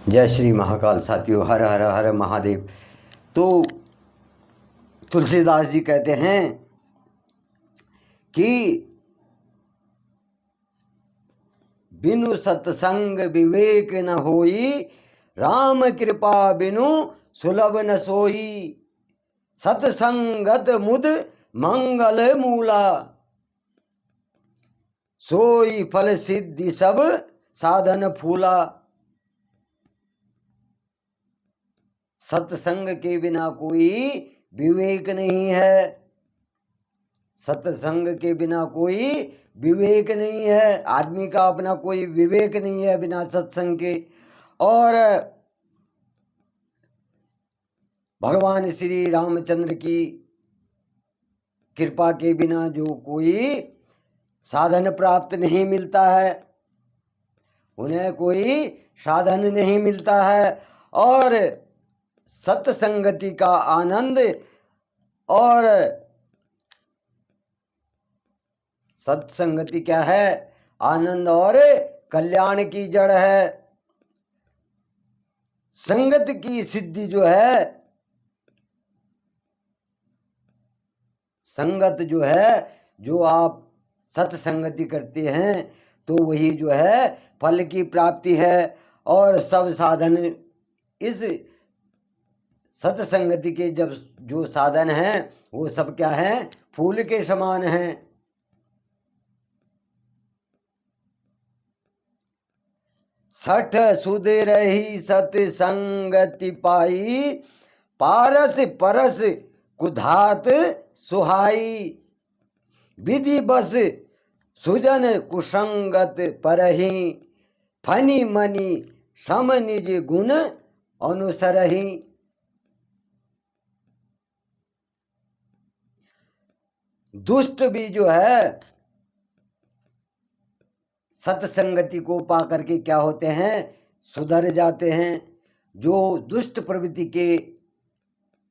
जय श्री महाकाल साथियों, हर हर हर महादेव। तो तुलसीदास जी कहते हैं कि बिनु सत्संग विवेक न होई, राम कृपा बिनु सुलभ न सोई। सत्संगत मुद मंगल मूला, सोई फल सिद्धि सब साधन फूला। सत्संग के बिना कोई विवेक नहीं है। सत्संग के बिना कोई विवेक नहीं है। आदमी का अपना कोई विवेक नहीं है बिना सत्संग के। और भगवान श्री रामचंद्र की कृपा के बिना जो कोई साधन प्राप्त नहीं मिलता है, उन्हें कोई साधन नहीं मिलता है। और सत्संगति का आनंद और सत्संगति क्या है? आनंद और कल्याण की जड़ है। संगत की सिद्धि जो है, संगत जो है, जो आप सत्संगति करते हैं तो वही जो है फल की प्राप्ति है। और सब साधन इस सत्संगति के जब जो साधन हैं वो सब क्या हैं? फूल के समान हैं। सठ सुध रही सत्संगति पाई, पारस परस कुधात सुहाई। विधि बस सुजन कुसंगत परहि, फनी मनी सम निज गुण अनुसरहि। दुष्ट भी जो है सत्संगति को पा करके क्या होते हैं? सुधर जाते हैं। जो दुष्ट प्रवृत्ति के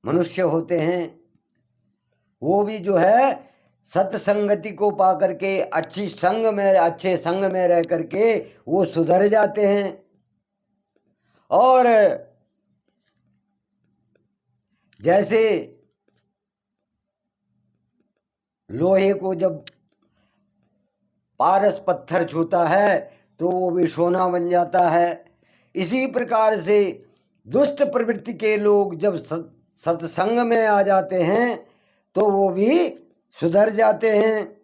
मनुष्य होते हैं वो भी जो है सत्संगति को पा करके अच्छे संग में रह करके वो सुधर जाते हैं। और जैसे लोहे को जब पारस पत्थर छूता है तो वो भी सोना बन जाता है, इसी प्रकार से दुष्ट प्रवृत्ति के लोग जब सत्संग में आ जाते हैं तो वो भी सुधर जाते हैं।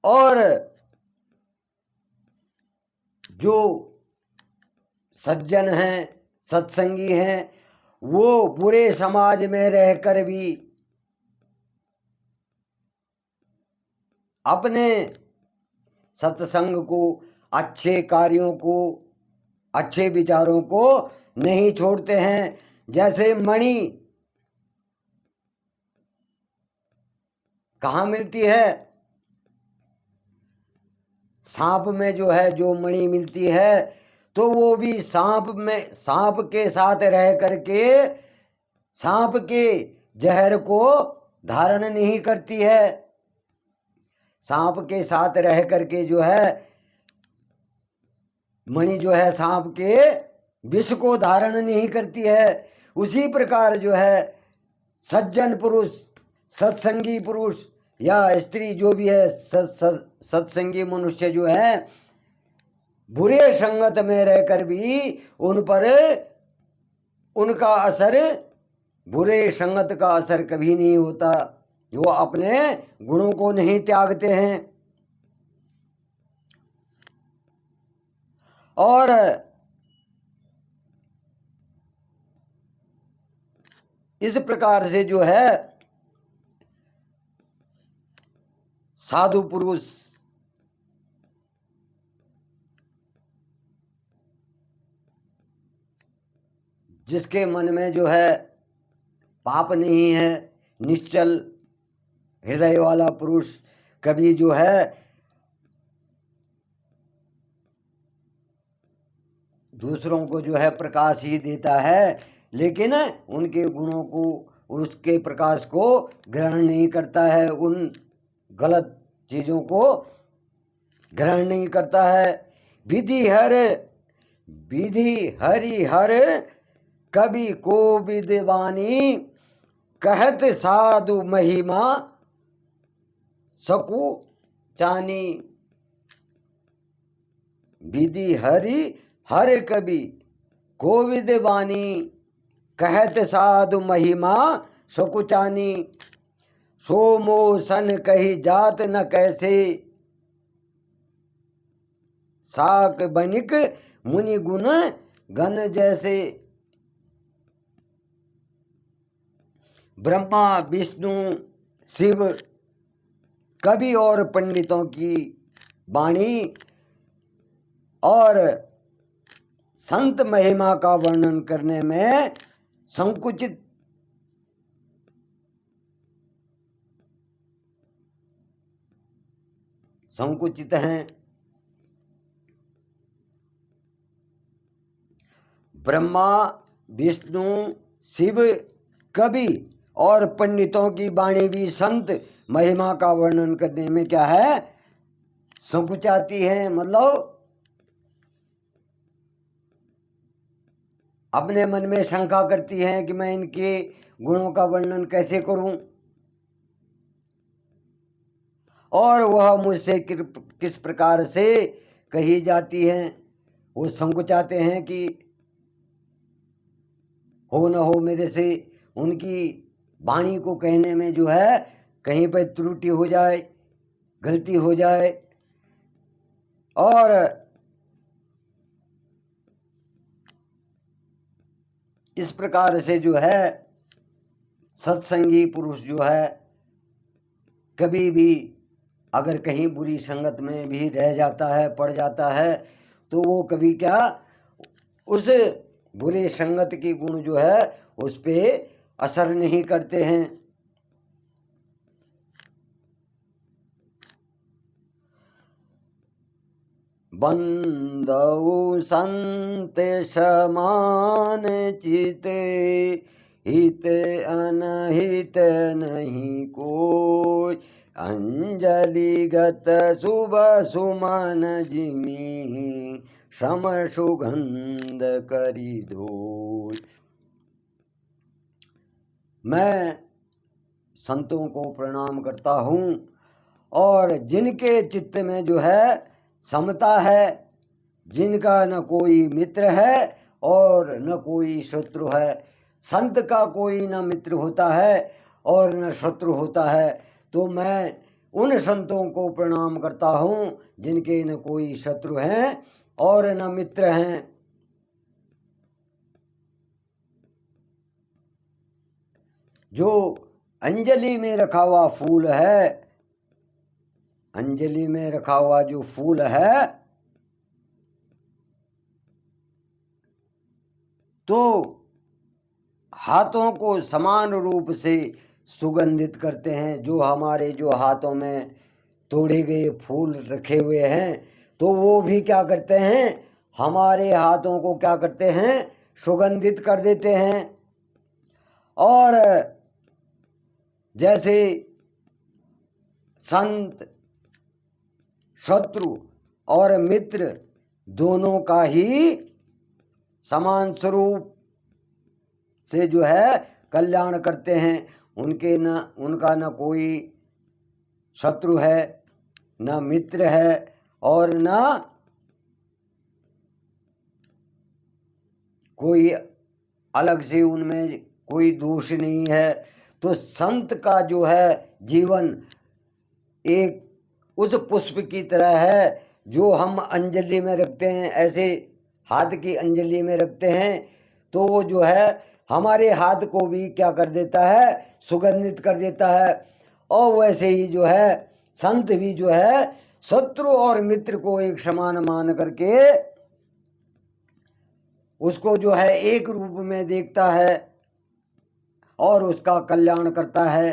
और जो सज्जन हैं, सत्संगी हैं, वो बुरे समाज में रहकर भी अपने सत्संग को, अच्छे कार्यों को, अच्छे विचारों को नहीं छोड़ते हैं। जैसे मणि कहाँ मिलती है? सांप में जो है जो मणि मिलती है तो वो भी सांप के साथ रह करके सांप के जहर को धारण नहीं करती है। सांप के साथ रह करके जो है मणि जो है सांप के विष को धारण नहीं करती है। उसी प्रकार जो है सज्जन पुरुष, सत्संगी पुरुष या स्त्री जो भी है, सत्संगी मनुष्य जो है, बुरे संगत में रहकर भी उन पर उनका असर, बुरे संगत का असर कभी नहीं होता। वो अपने गुणों को नहीं त्यागते हैं। और इस प्रकार से जो है साधु पुरुष जिसके मन में जो है पाप नहीं है, निश्चल हृदय वाला पुरुष कभी जो है दूसरों को जो है प्रकाश ही देता है, लेकिन उनके गुणों को, उसके प्रकाश को ग्रहण नहीं करता है, उन गलत चीज़ों को ग्रहण नहीं करता है। विधि हरि हर कवि को विद्वानी, कहत साधु महिमा सकु चानी। विधि हरि हर कवि को विद्वानी, कहत साधु महिमा सकुचानी। सोमो सन कही जात न कैसे, साक बनिक मुनि गुण गण जैसे। ब्रह्मा विष्णु शिव कवि और पंडितों की वाणी और संत महिमा का वर्णन करने में संकुचित हैं। ब्रह्मा विष्णु शिव कवि और पंडितों की वाणी भी संत महिमा का वर्णन करने में क्या है, संकुचाती है। मतलब अपने मन में शंका करती हैं कि मैं इनके गुणों का वर्णन कैसे करूं, और वह मुझसे किस प्रकार से कही जाती हैं। वो संकुचाते हैं कि हो न हो मेरे से उनकी वाणी को कहने में जो है कहीं पर त्रुटि हो जाए, गलती हो जाए। और इस प्रकार से जो है सत्संगी पुरुष जो है कभी भी अगर कहीं बुरी संगत में भी रह जाता है, पड़ जाता है, तो वो कभी क्या उस बुरी संगत की गुण जो है उस पे असर नहीं करते हैं। बंदौ संत समान चिते, हित अनहित नहीं कोई। अंजलिगत शुभ सुमन जिमी, सम सुगंध करी धोई। मैं संतों को प्रणाम करता हूँ और जिनके चित्त में जो है समता है, जिनका न कोई मित्र है और न कोई शत्रु है। संत का कोई न मित्र होता है और न शत्रु होता है, तो मैं उन संतों को प्रणाम करता हूँ जिनके न कोई शत्रु हैं और न मित्र हैं। जो अंजलि में रखा हुआ फूल है, अंजलि में रखा हुआ जो फूल है, तो हाथों को समान रूप से सुगंधित करते हैं। जो हमारे जो हाथों में तोड़े गए फूल रखे हुए हैं, तो वो भी क्या करते हैं, हमारे हाथों को क्या करते हैं, सुगंधित कर देते हैं। और जैसे संत शत्रु और मित्र दोनों का ही समान स्वरूप से जो है कल्याण करते हैं। उनका न कोई शत्रु है, न मित्र है और न कोई अलग से उनमें कोई दोष नहीं है। तो संत का जो है जीवन एक उस पुष्प की तरह है जो हम अंजलि में रखते हैं, ऐसे हाथ की अंजलि में रखते हैं, तो वो जो है हमारे हाथ को भी क्या कर देता है, सुगंधित कर देता है। और वैसे ही जो है संत भी जो है शत्रु और मित्र को एक समान मान करके उसको जो है एक रूप में देखता है और उसका कल्याण करता है।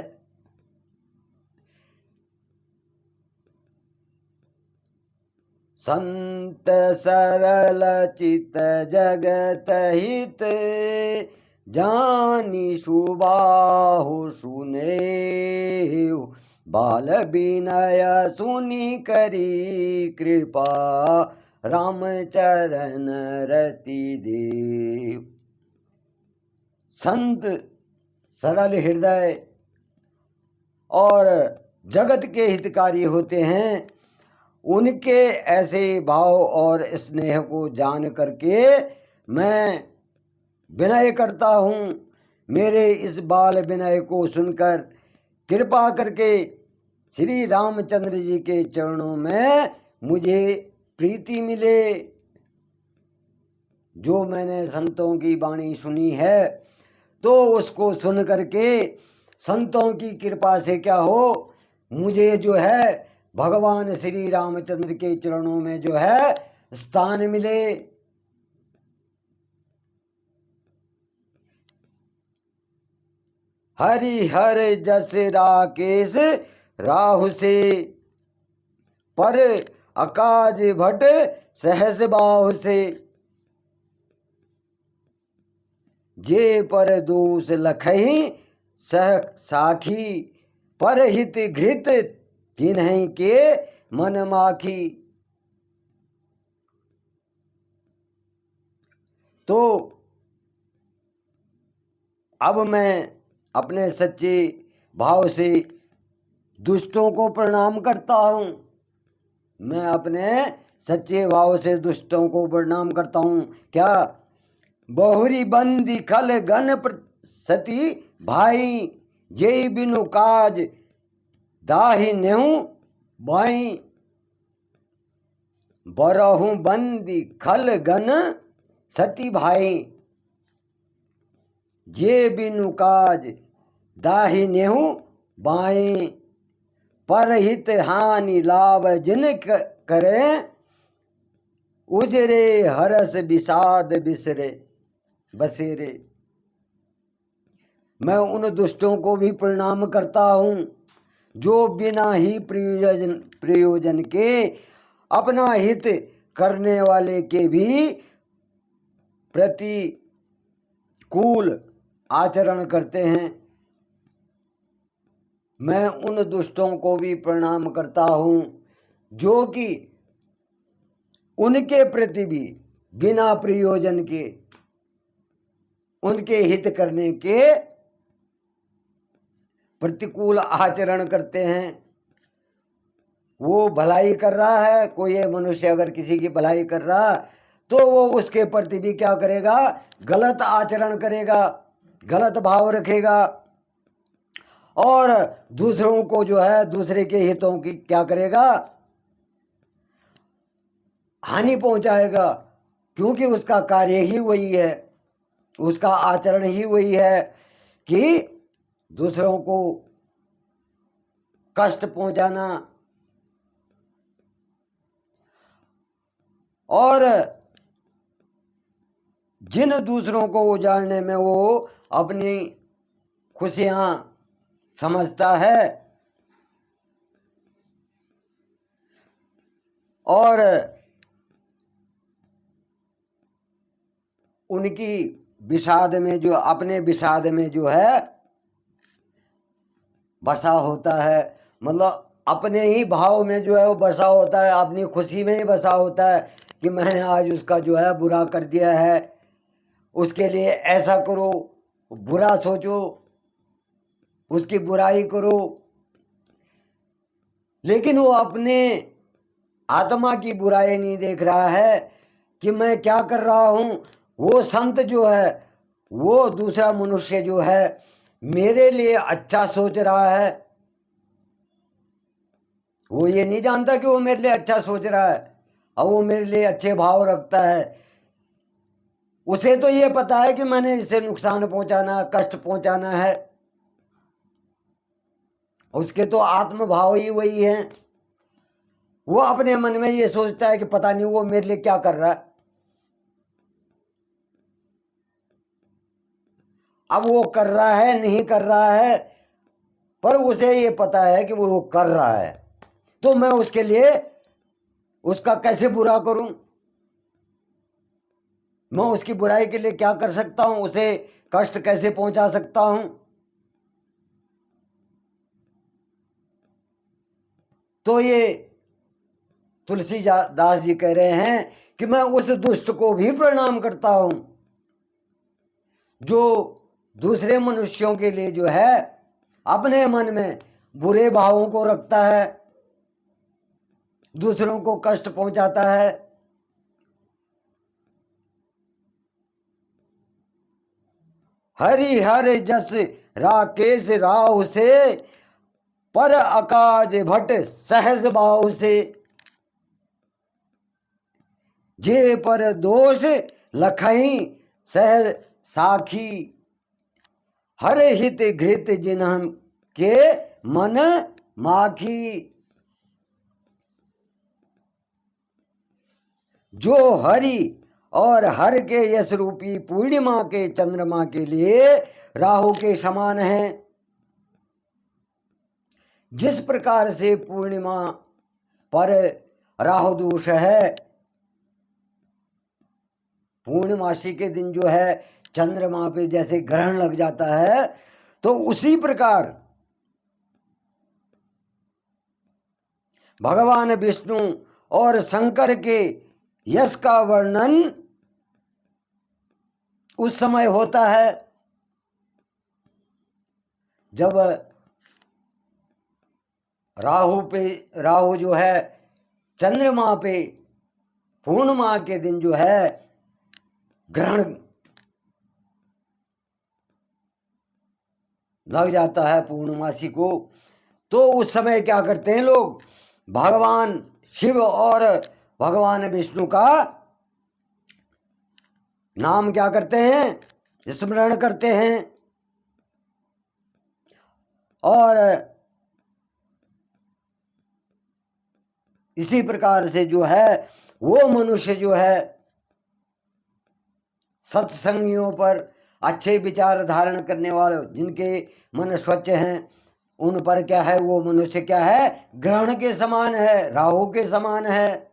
संत सरल चित जगत हित, जानी सुबाहु सुने। बाल विनय सुनी करी कृपा, राम चरण रति देव। संत सरल हृदय और जगत के हितकारी होते हैं। उनके ऐसे भाव और स्नेह को जान करके मैं विनय करता हूँ। मेरे इस बाल विनय को सुनकर कृपा करके श्री रामचंद्र जी के चरणों में मुझे प्रीति मिले। जो मैंने संतों की वाणी सुनी है तो उसको सुन करके संतों की कृपा से क्या हो, मुझे जो है भगवान श्री रामचंद्र के चरणों में जो है स्थान मिले। हरि हर जस राकेश राहु से, पर अकाज भट सहस बाहु से। जे पर दोष लखही सह साखी, पर हित घृत जिन्हीं के मन माखी। तो अब मैं अपने सच्चे भाव से दुष्टों को प्रणाम करता हूँ। मैं अपने सच्चे भाव से दुष्टों को प्रणाम करता हूँ। क्या? बहुरी बंदी खल गन सती भाई, जय बिनु काज दाहि नेहू बाई। बरहु बंदी खल गन सती भाई, जे बिनु काज दाहि नेहू बाई। परहित हानि लाभ जिन करे, उजरे हरस विषाद बिसरे बसेरे। मैं उन दुष्टों को भी प्रणाम करता हूँ जो बिना ही प्रयोजन के अपना हित करने वाले के भी प्रतिकूल आचरण करते हैं। मैं उन दुष्टों को भी प्रणाम करता हूँ जो कि उनके प्रति भी बिना प्रयोजन के उनके हित करने के प्रतिकूल आचरण करते हैं। वो भलाई कर रहा है, कोई मनुष्य अगर किसी की भलाई कर रहा तो वो उसके प्रति भी क्या करेगा? गलत आचरण करेगा, गलत भाव रखेगा और दूसरों को जो है दूसरे के हितों की क्या करेगा? हानि पहुंचाएगा, क्योंकि उसका कार्य ही वही है, उसका आचरण ही वही है कि दूसरों को कष्ट पहुंचाना। और जिन दूसरों को उजाड़ने में वो अपनी खुशियां समझता है और उनकी विषाद में जो अपने विषाद में जो है बसा होता है, मतलब अपने ही भाव में जो है वो बसा होता है, अपनी खुशी में ही बसा होता है कि मैंने आज उसका जो है बुरा कर दिया है, उसके लिए ऐसा करो, बुरा सोचो, उसकी बुराई करो। लेकिन वो अपने आत्मा की बुराई नहीं देख रहा है कि मैं क्या कर रहा हूँ। वो संत जो है, वो दूसरा मनुष्य जो है मेरे लिए अच्छा सोच रहा है, वो ये नहीं जानता कि वो मेरे लिए अच्छा सोच रहा है और वो मेरे लिए अच्छे भाव रखता है। उसे तो ये पता है कि मैंने इसे नुकसान पहुंचाना, कष्ट पहुंचाना है। उसके तो आत्म भाव ही वही है। वो अपने मन में ये सोचता है कि पता नहीं वो मेरे लिए क्या कर रहा है। अब वो कर रहा है नहीं कर रहा है, पर उसे ये पता है कि वो कर रहा है, तो मैं उसके लिए उसका कैसे बुरा करूं? मैं उसकी बुराई के लिए क्या कर सकता हूं? उसे कष्ट कैसे पहुंचा सकता हूं? तो ये तुलसीदास जी कह रहे हैं कि मैं उस दुष्ट को भी प्रणाम करता हूं जो दूसरे मनुष्यों के लिए जो है अपने मन में बुरे भावों को रखता है, दूसरों को कष्ट पहुंचाता है। हरि हर जस राकेश राव से, पर अकाज भट सहज भाव से, जे पर दोष लखई सहज साखी, हर हित घृत जिन्ह के मन माखी। जो हरि और हर के यश रूपी पूर्णिमा के चंद्रमा के लिए राहु के समान है, जिस प्रकार से पूर्णिमा पर राहु दोष है, पूर्णमासी के दिन जो है चंद्रमा पे जैसे ग्रहण लग जाता है, तो उसी प्रकार भगवान विष्णु और शंकर के यश का वर्णन उस समय होता है जब राहु जो है चंद्रमा पे पूर्णिमा के दिन जो है ग्रहण लग जाता है पूर्णमासी को। तो उस समय क्या करते हैं लोग, भगवान शिव और भगवान विष्णु का नाम क्या करते हैं, स्मरण करते हैं। और इसी प्रकार से जो है वो मनुष्य जो है सत्संगियों पर अच्छे विचार धारण करने वाले, जिनके मन स्वच्छ हैं, उन पर क्या है, वो मनुष्य क्या है, ग्रहण के समान है, राहु के समान है।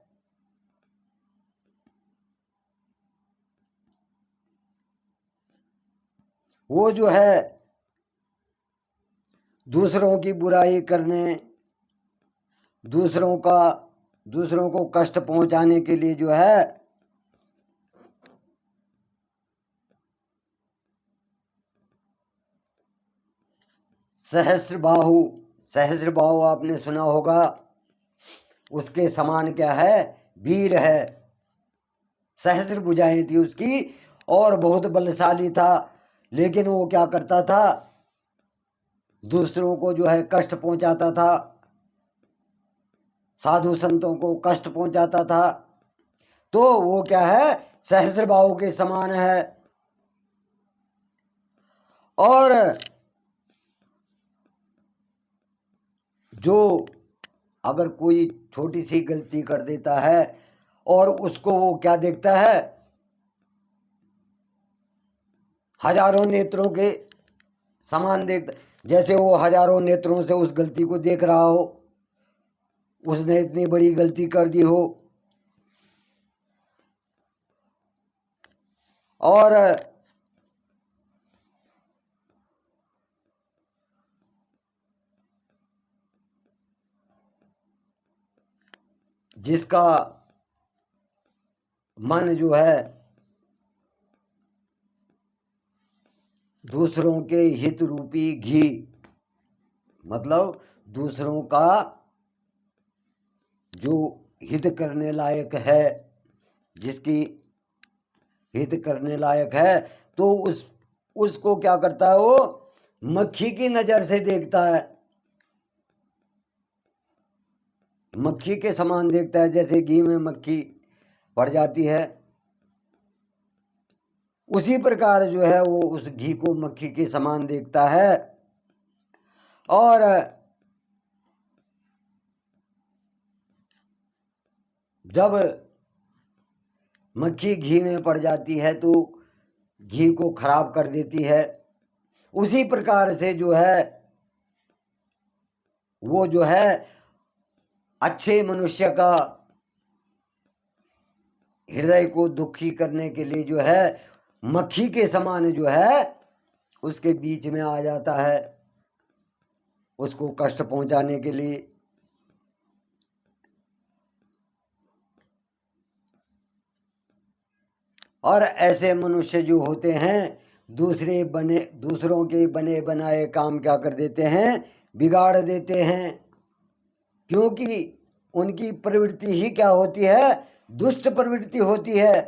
वो जो है दूसरों की बुराई करने, दूसरों को कष्ट पहुंचाने के लिए जो है सहस्र बाहु आपने सुना होगा, उसके समान क्या है, वीर है। सहस्र भुजाएं थी उसकी और बहुत बलशाली था, लेकिन वो क्या करता था, दूसरों को जो है कष्ट पहुंचाता था, साधु संतों को कष्ट पहुंचाता था। तो वो क्या है, सहस्र बाहु के समान है। और जो अगर कोई छोटी सी गलती कर देता है और उसको वो क्या देखता है, हजारों नेत्रों के समान देखता, जैसे वो हजारों नेत्रों से उस गलती को देख रहा हो, उसने इतनी बड़ी गलती कर दी हो। और जिसका मन जो है दूसरों के हित रूपी घी, मतलब दूसरों का जो हित करने लायक है, जिसकी हित करने लायक है, तो उसको क्या करता है, वो मक्खी की नजर से देखता है, मक्खी के समान देखता है। जैसे घी में मक्खी पड़ जाती है, उसी प्रकार जो है वो उस घी को मक्खी के समान देखता है। और जब मक्खी घी में पड़ जाती है तो घी को खराब कर देती है, उसी प्रकार से जो है वो जो है अच्छे मनुष्य का हृदय को दुखी करने के लिए जो है मक्खी के समान जो है उसके बीच में आ जाता है, उसको कष्ट पहुंचाने के लिए। और ऐसे मनुष्य जो होते हैं दूसरों के बने बनाए काम क्या कर देते हैं, बिगाड़ देते हैं, क्योंकि उनकी प्रवृत्ति ही क्या होती है, दुष्ट प्रवृत्ति होती है।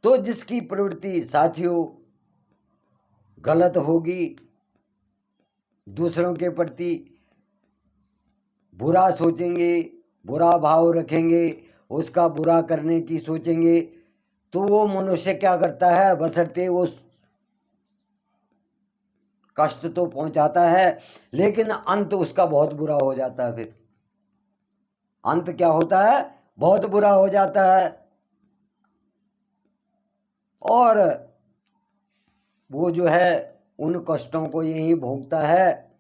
तो जिसकी प्रवृत्ति साथियों गलत होगी, दूसरों के प्रति बुरा सोचेंगे, बुरा भाव रखेंगे, उसका बुरा करने की सोचेंगे, तो वो मनुष्य क्या करता है, बशर्ते वो कष्ट तो पहुंचाता है, लेकिन अंत उसका बहुत बुरा हो जाता है। फिर अंत क्या होता है, बहुत बुरा हो जाता है, और वो जो है उन कष्टों को यही भोगता है,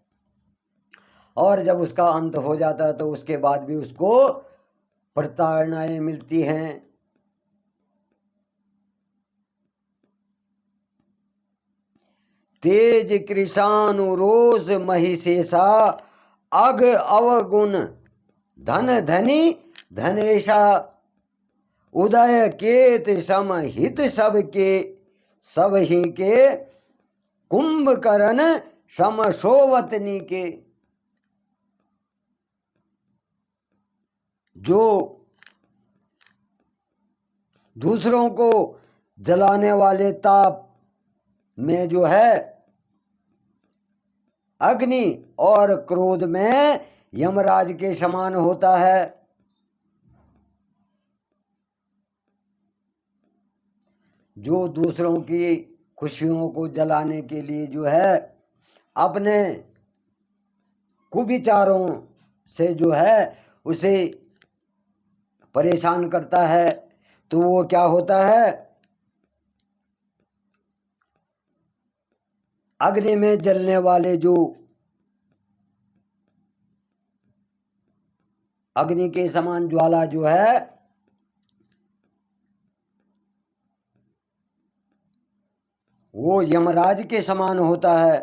और जब उसका अंत हो जाता है तो उसके बाद भी उसको प्रताड़नाएं मिलती हैं। तेज कृषानु रोष महिषेषा अग अवगुण धन धनी धनेशा उदय केत सम हित सब के सब ही के कुंभकर्ण सम सोवतनी के। जो दूसरों को जलाने वाले ताप में जो है अग्नि और क्रोध में यमराज के समान होता है। जो दूसरों की खुशियों को जलाने के लिए जो है अपने कुविचारों से जो है उसे परेशान करता है, तो वो क्या होता है, अग्नि में जलने वाले जो अग्नि के समान ज्वाला जो है वो यमराज के समान होता है,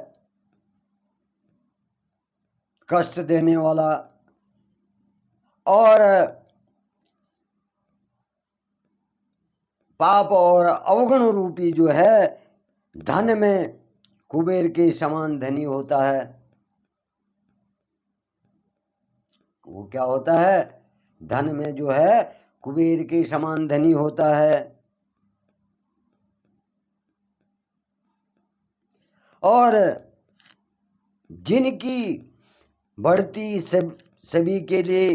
कष्ट देने वाला। और पाप और अवगुण रूपी जो है धन में कुबेर के समान धनी होता है। वो क्या होता है, धन में जो है कुबेर के समान धनी होता है। और जिनकी बढ़ती सभी के लिए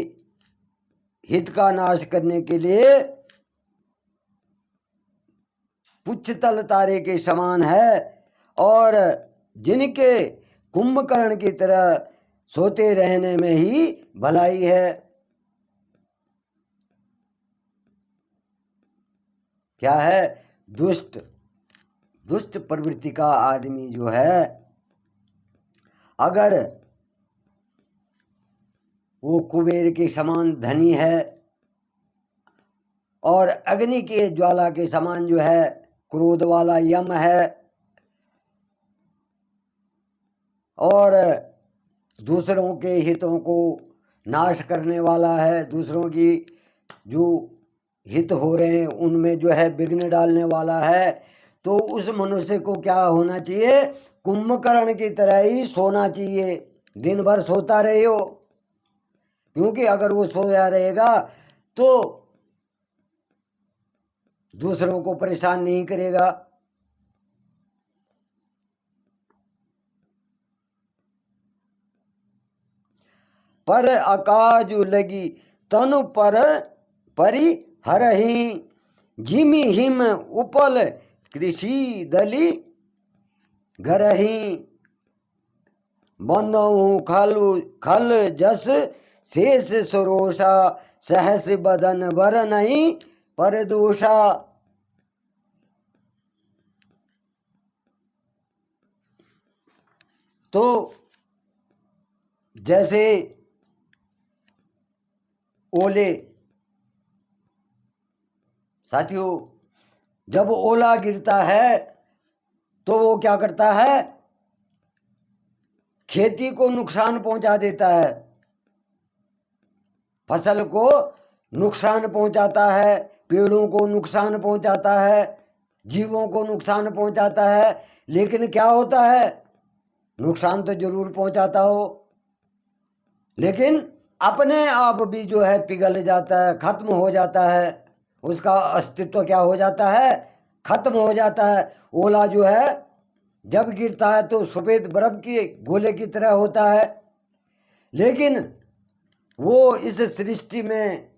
हित का नाश करने के लिए पुच्छतल तारे के समान है, और जिनके कुंभकर्ण की तरह सोते रहने में ही भलाई है। क्या है, दुष्ट प्रवृत्ति का आदमी जो है अगर वो कुबेर के समान धनी है और अग्नि के ज्वाला के समान जो है क्रोध वाला यम है, और दूसरों के हितों को नाश करने वाला है, दूसरों की जो हित हो रहे हैं उनमें जो है विघ्न डालने वाला है, तो उस मनुष्य को क्या होना चाहिए, कुंभकर्ण की तरह ही सोना चाहिए, दिन भर सोता रहे हो। क्योंकि अगर वो सोया रहेगा तो दूसरों को परेशान नहीं करेगा। पर अकाजु लगी तनु पर परि हरहि जिमि हिम उपल कृषि दली घरहि बंदहु खल जस शेष सरोषा सहस बदन बर नहीं पर दोषा। तो जैसे ओले, साथियों जब ओला गिरता है तो वो क्या करता है, खेती को नुकसान पहुंचा देता है, फसल को नुकसान पहुंचाता है, पेड़ों को नुकसान पहुंचाता है, जीवों को नुकसान पहुंचाता है। लेकिन क्या होता है, नुकसान तो जरूर पहुंचाता हो, लेकिन अपने आप भी जो है पिघल जाता है, खत्म हो जाता है, उसका अस्तित्व क्या हो जाता है, खत्म हो जाता है। ओला जो है जब गिरता है तो सफेद बर्फ के गोले की तरह होता है, लेकिन वो इस सृष्टि में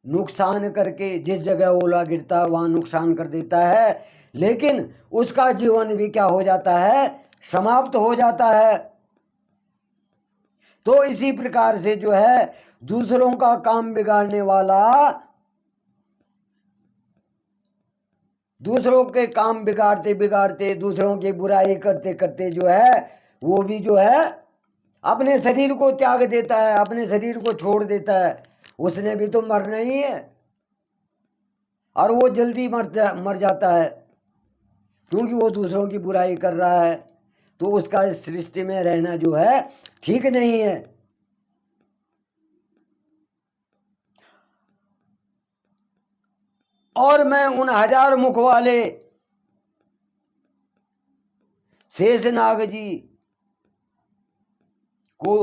नुकसान करके, जिस जगह ओला गिरता है वहां नुकसान कर देता है, लेकिन उसका जीवन भी क्या हो जाता है, समाप्त हो जाता है। तो इसी प्रकार से जो है दूसरों का काम बिगाड़ने वाला, दूसरों के काम बिगाड़ते बिगाड़ते, दूसरों की बुराई करते करते जो है वो भी जो है अपने शरीर को त्याग देता है, अपने शरीर को छोड़ देता है। उसने भी तो मरना ही है, और वो जल्दी मर जाता है, क्योंकि वो दूसरों की बुराई कर रहा है। तो उसका इस सृष्टि में रहना जो है ठीक नहीं है। और मैं उन 1000 मुख वाले शेषनाग जी को,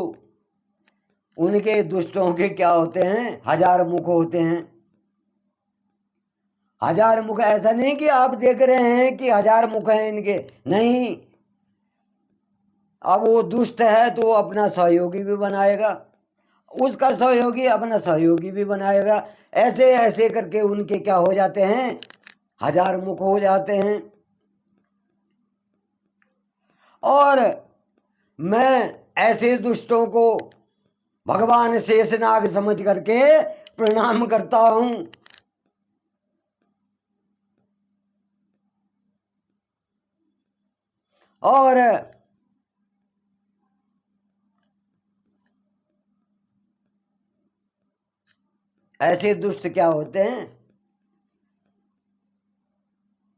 उनके दुष्टों के क्या होते हैं, 1000 मुख होते हैं। 1000 मुख ऐसा नहीं कि आप देख रहे हैं कि 1000 मुख हैं इनके, नहीं। अब वो दुष्ट है तो वो अपना सहयोगी भी बनाएगा, उसका सहयोगी अपना सहयोगी भी बनाएगा, ऐसे ऐसे करके उनके क्या हो जाते हैं, 1000 मुख हो जाते हैं। और मैं ऐसे दुष्टों को भगवान शेषनाग समझ करके प्रणाम करता हूं। और ऐसे दुष्ट क्या होते हैं,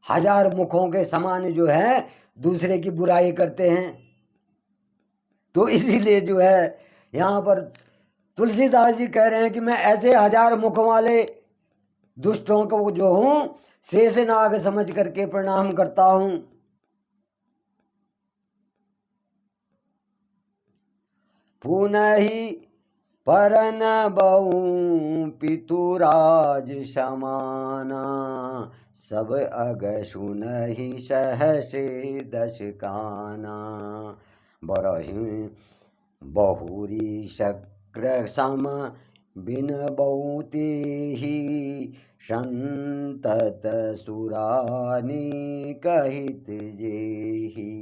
1000 मुखों के समान जो है दूसरे की बुराई करते हैं। तो इसीलिए जो है यहाँ पर तुलसीदास जी कह रहे हैं कि मैं ऐसे 1000 मुख वाले दुष्टों को जो हूं शेषनाग समझ करके प्रणाम करता हूं। पुनः ही परन बहु पितुराज समाना, सब अग सुनहि सहसे दश काना। बरहि बहुरी शक्र सम बिन बहुते ही, संतत सुरानी कहित जेहि।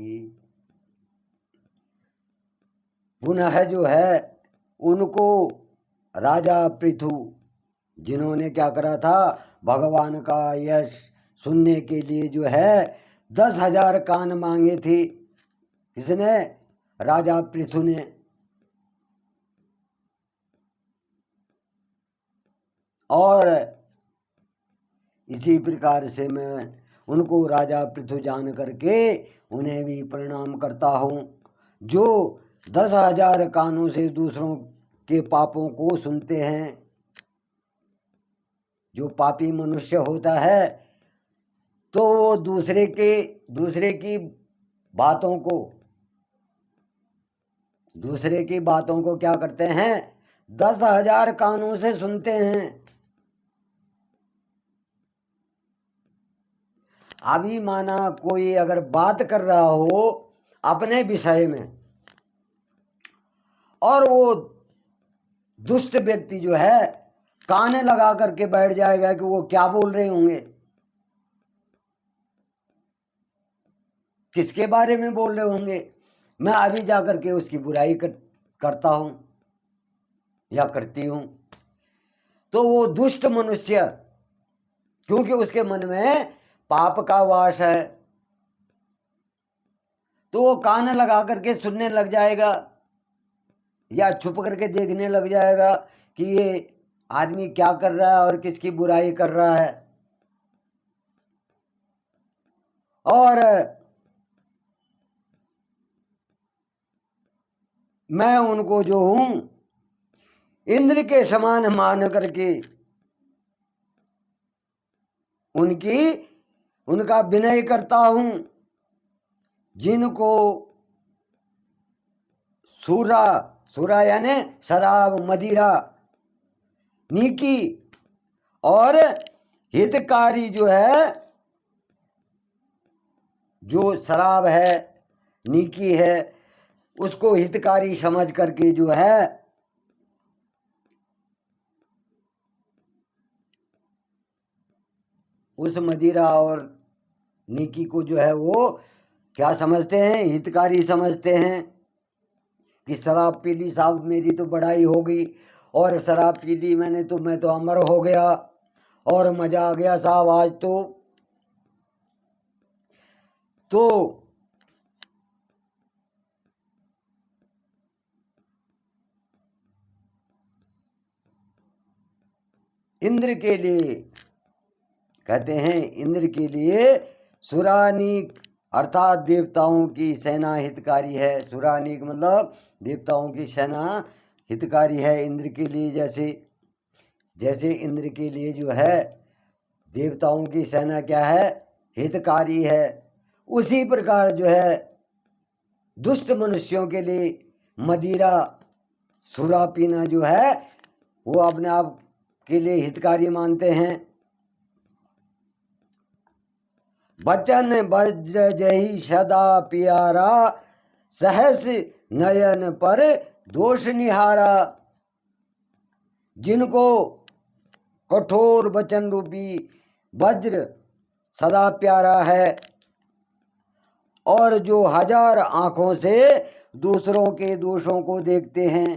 पुनः जो है उनको राजा पृथु, जिन्होंने क्या करा था, भगवान का यश सुनने के लिए जो है 10,000 कान मांगे थे। किसने, राजा पृथु ने। और इसी प्रकार से मैं उनको राजा पृथु जान करके उन्हें भी प्रणाम करता हूँ, जो 10,000 कानों से दूसरों के पापों को सुनते हैं। जो पापी मनुष्य होता है तो वो दूसरे की बातों को क्या करते हैं, 10,000 कानों से सुनते हैं। अभी माना कोई अगर बात कर रहा हो अपने विषय में, और वो दुष्ट व्यक्ति जो है कान लगा करके बैठ जाएगा कि वो क्या बोल रहे होंगे, किसके बारे में बोल रहे होंगे, मैं अभी जा करके उसकी बुराई करता हूं या करती हूं। तो वो दुष्ट मनुष्य, क्योंकि उसके मन में पाप का वास है, तो वो कान लगा करके सुनने लग जाएगा या छुप करके देखने लग जाएगा कि ये आदमी क्या कर रहा है और किसकी बुराई कर रहा है। और मैं उनको जो हूं इंद्र के समान मान करके उनका विनय करता हूं। जिनको सूरा यानी शराब मदिरा नीकी और हितकारी जो है, जो शराब है नीकी है, उसको हितकारी समझ करके जो है उस मदिरा और नीकी को जो है वो क्या समझते हैं, हितकारी समझते हैं। कि शराब पी ली साहब, मेरी तो बड़ाई हो गई, और शराब पी ली मैंने तो मैं तो अमर हो गया और मजा आ गया साहब आज तो इंद्र के लिए कहते हैं, इंद्र के लिए सुरानीक अर्थात देवताओं की सेना हितकारी है। सुरानीक मतलब देवताओं की सेना हितकारी है इंद्र के लिए। जैसे इंद्र के लिए जो है देवताओं की सेना क्या है, हितकारी है, उसी प्रकार जो है दुष्ट मनुष्यों के लिए मदिरा सुरा पीना जो है वो अपने आप के लिए हितकारी मानते हैं। बचन वज्र जही सदा प्यारा, सहस नयन पर दोष निहारा। जिनको कठोर वचन रूपी वज्र सदा प्यारा है और जो हजार आंखों से दूसरों के दोषों को देखते हैं।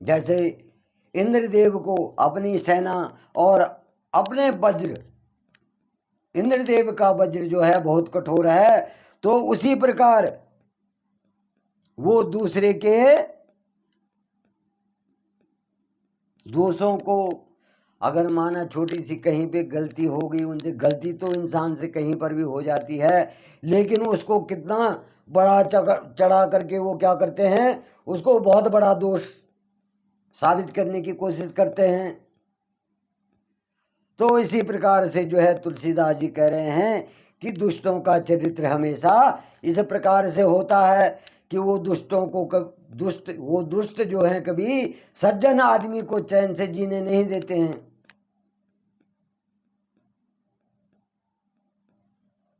जैसे इंद्रदेव को अपनी सेना और अपने वज्र, इंद्रदेव का वज्र जो है बहुत कठोर है, तो उसी प्रकार वो दूसरे के दोषों को, अगर माना छोटी सी कहीं पे गलती हो गई उनसे, गलती तो इंसान से कहीं पर भी हो जाती है, लेकिन उसको कितना बड़ा चढ़ा करके वो क्या करते हैं, उसको बहुत बड़ा दोष साबित करने की कोशिश करते हैं। तो इसी प्रकार से जो है तुलसीदास जी कह रहे हैं कि दुष्टों का चरित्र हमेशा इस प्रकार से होता है कि वो दुष्टों को दुष्ट जो हैं कभी सज्जन आदमी को चैन से जीने नहीं देते हैं।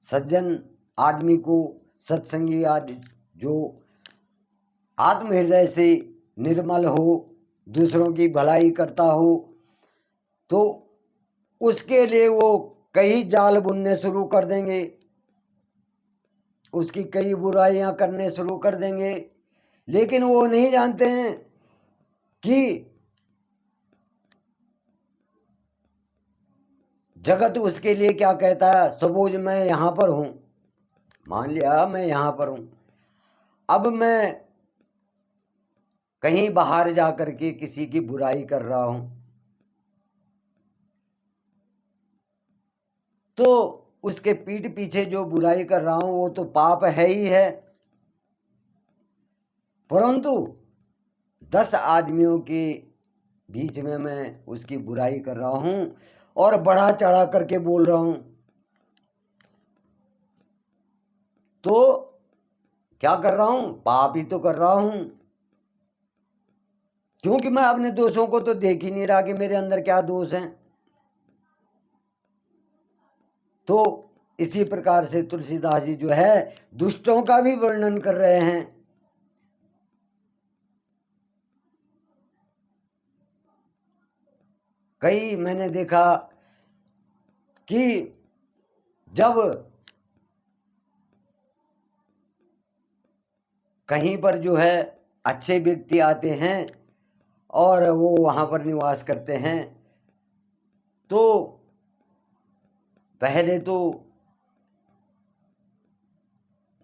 सज्जन आदमी को, सत्संगी आदमी जो आत्म हृदय से निर्मल हो, दूसरों की भलाई करता हो, तो उसके लिए वो कई जाल बुनने शुरू कर देंगे, उसकी कई बुराइयां करने शुरू कर देंगे। लेकिन वो नहीं जानते हैं कि जगत उसके लिए क्या कहता है। सपोज मैं यहाँ पर हूँ, मान लिया मैं यहाँ पर हूँ, अब मैं कहीं बाहर जा करके किसी की बुराई कर रहा हूँ, तो उसके पीठ पीछे जो बुराई कर रहा हूँ वो तो पाप है ही है। परंतु 10 आदमियों के बीच में मैं उसकी बुराई कर रहा हूँ और बढ़ा चढ़ा करके बोल रहा हूँ, तो क्या कर रहा हूँ, पाप ही तो कर रहा हूँ। क्योंकि मैं अपने दोषों को तो देख ही नहीं रहा कि मेरे अंदर क्या दोष हैं। तो इसी प्रकार से तुलसीदास जी जो है दुष्टों का भी वर्णन कर रहे हैं। कई मैंने देखा कि जब कहीं पर जो है अच्छे व्यक्ति आते हैं और वो वहाँ पर निवास करते हैं, तो पहले तो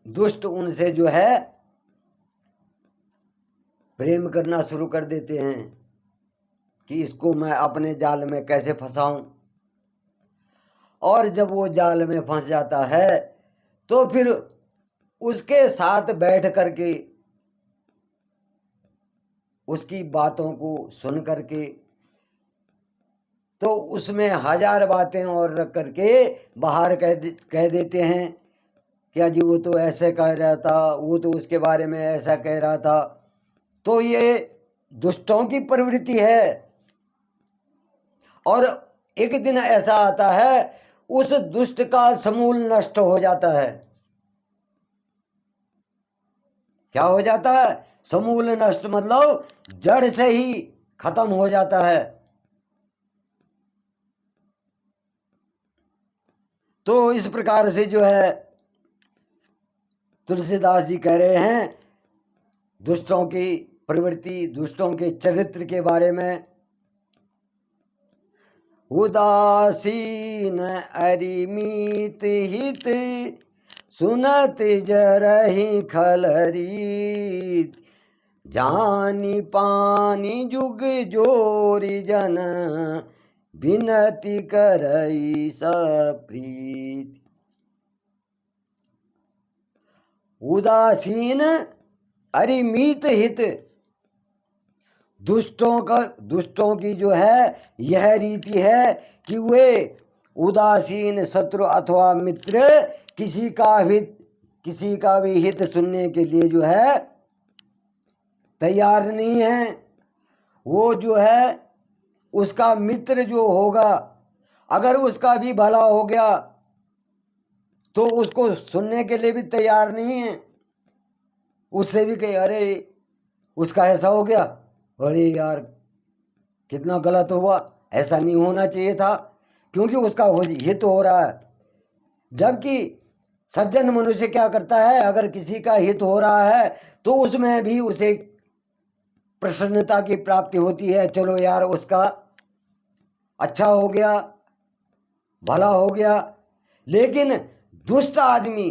दुष्ट उनसे जो है प्रेम करना शुरू कर देते हैं कि इसको मैं अपने जाल में कैसे फंसाऊं। और जब वो जाल में फंस जाता है तो फिर उसके साथ बैठ करके उसकी बातों को सुन करके तो उसमें हजार बातें और रख करके बाहर कह देते हैं, क्या जी वो तो ऐसे कह रहा था, वो तो उसके बारे में ऐसा कह रहा था। तो ये दुष्टों की प्रवृत्ति है। और एक दिन ऐसा आता है उस दुष्ट का समूल नष्ट हो जाता है। क्या हो जाता है? समूल नष्ट, मतलब जड़ से ही खत्म हो जाता है। तो इस प्रकार से जो है तुलसीदास जी कह रहे हैं दुष्टों की प्रवृत्ति, दुष्टों के चरित्र के बारे में। उदासीन अरिमित हित सुनत जरहि खलरीत जानी पानी जुग जोरी जन बिनती करई सप्रीत। उदासीन अरिमित हित, दुष्टों की जो है यह रीति है कि वे उदासीन शत्रु अथवा मित्र किसी का भी हित सुनने के लिए जो है तैयार नहीं है। वो जो है उसका मित्र जो होगा, अगर उसका भी भला हो गया तो उसको सुनने के लिए भी तैयार नहीं है। उससे भी कहे अरे उसका ऐसा हो गया, अरे यार कितना गलत हुआ, ऐसा नहीं होना चाहिए था, क्योंकि उसका हित हो रहा है। जबकि सज्जन मनुष्य क्या करता है, अगर किसी का हित हो रहा है तो उसमें भी उसे प्रसन्नता की प्राप्ति होती है। चलो यार उसका अच्छा हो गया, भला हो गया। लेकिन दुष्ट आदमी,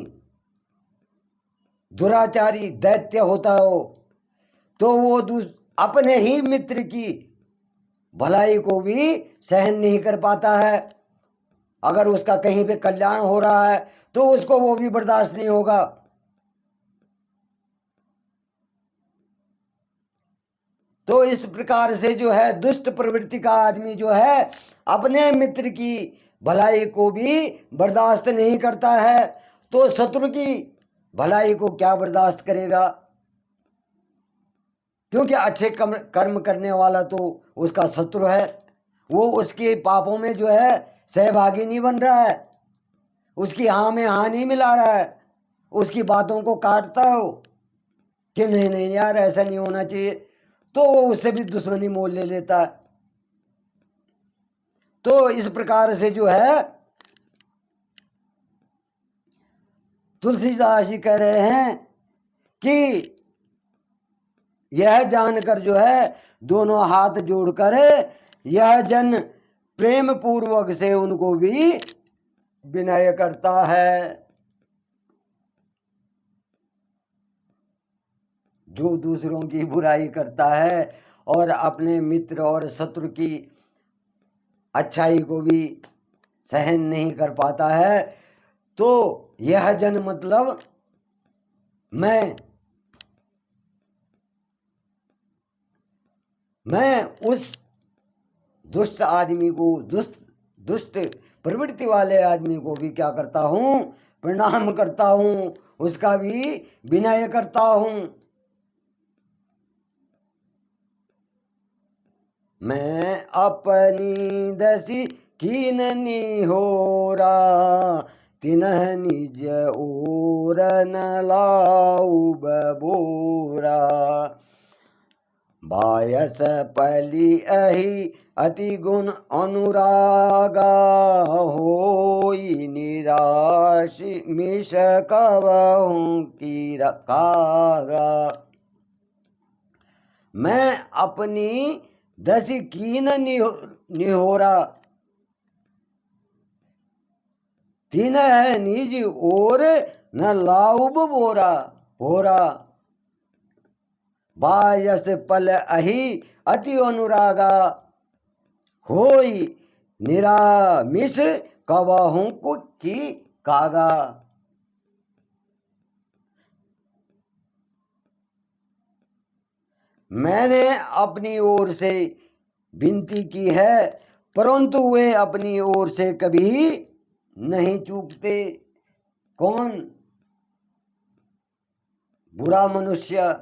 दुराचारी दैत्य होता हो, तो वो अपने ही मित्र की भलाई को भी सहन नहीं कर पाता है। अगर उसका कहीं पे कल्याण हो रहा है तो उसको वो भी बर्दाश्त नहीं होगा। तो इस प्रकार से जो है दुष्ट प्रवृत्ति का आदमी जो है अपने मित्र की भलाई को भी बर्दाश्त नहीं करता है, तो शत्रु की भलाई को क्या बर्दाश्त करेगा? क्योंकि अच्छे कर्म करने वाला तो उसका शत्रु है, वो उसके पापों में जो है सहभागी नहीं बन रहा है, उसकी हाँ में हाँ नहीं मिला रहा है, उसकी बातों को काटता हो कि नहीं नहीं यार ऐसा नहीं होना चाहिए, तो वो उससे भी दुश्मनी मोल ले लेता है। तो इस प्रकार से जो है तुलसीदास जी कह रहे हैं कि यह जानकर जो है दोनों हाथ जोड़कर यह जन प्रेम पूर्वक से उनको भी विनय करता है। जो दूसरों की बुराई करता है और अपने मित्र और शत्रु की अच्छाई को भी सहन नहीं कर पाता है, तो यह जन मतलब मैं उस दुष्ट आदमी को, दुष्ट प्रवृत्ति वाले आदमी को भी क्या करता हूँ, प्रणाम करता हूँ, उसका भी विनय करता हूँ। मैं अपनी दसी कीननी होरा तिन्ह निज ओर न लाऊ बबोरा बायस पली अहि अति गुण अनुरागा होई निराश मिश कबहूं की रखागा। मैं अपनी दसी कीन निहोरा तीन है निज ओर न लाउब बोरा बोरा बायस पल अहि अति अनुरागा होई निरामिष कबहूं की कागा। मैंने अपनी ओर से विनती की है परंतु वे अपनी ओर से कभी नहीं चूकते। कौन? बुरा मनुष्य,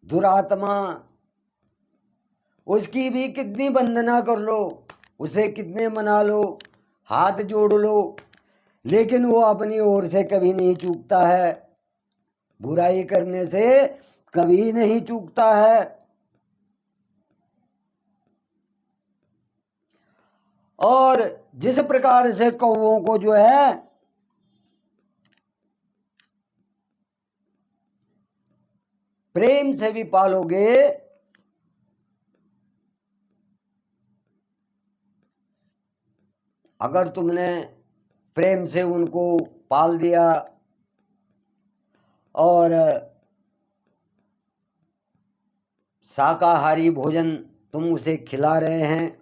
दुरात्मा। उसकी भी कितनी वंदना कर लो, उसे कितने मना लो, हाथ जोड़ लो, लेकिन वो अपनी ओर से कभी नहीं चूकता है, बुराई करने से कभी नहीं चूकता है। और जिस प्रकार से कौवों को जो है प्रेम से भी पालोगे, अगर तुमने प्रेम से उनको पाल दिया और शाकाहारी भोजन तुम उसे खिला रहे हैं,